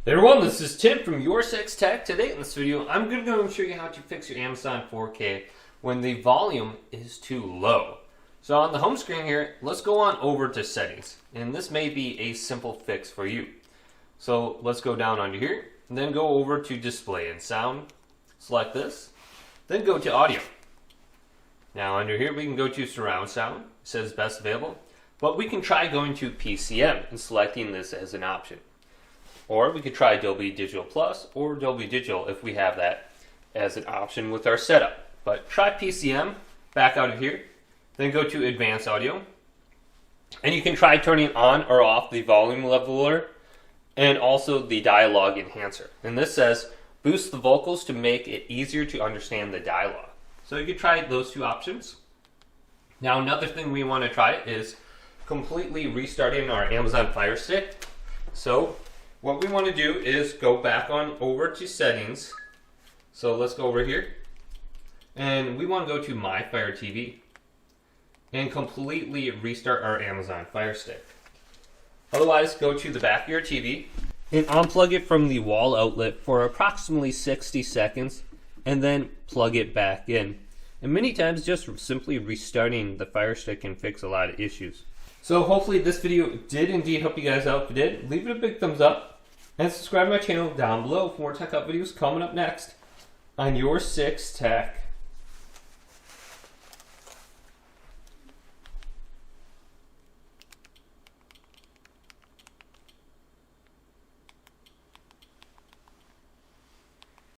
Hey everyone, this is Tim from YourSixTech. Today in this video, I'm going to go and show you how to fix your Amazon 4K when the volume is too low. So on the home screen here, let's go on over to settings. And this may be a simple fix for you. So let's go down under here, and then go over to display and sound. Select this, then go to audio. Now under here, we can go to surround sound. It says best available, but we can try going to PCM and selecting this as an option. Or we could try Dolby Digital Plus or Dolby Digital if we have that as an option with our setup. But try PCM, back out of here, then go to Advanced Audio. And you can try turning on or off the volume leveler and also the dialogue enhancer. And this says boost the vocals to make it easier to understand the dialogue. So you can try those two options. Now another thing we want to try is completely restarting our Amazon Fire Stick. So what we want to do is go back on over to settings. So let's go over here. And we want to go to My Fire TV and completely restart our Amazon Fire Stick. Otherwise, go to the back of your TV and unplug it from the wall outlet for approximately 60 seconds and then plug it back in. And many times just simply restarting the Fire Stick can fix a lot of issues. So hopefully this video did indeed help you guys out. If it did, leave it a big thumbs up. And subscribe to my channel down below for more tech up videos coming up next on YourSixTech.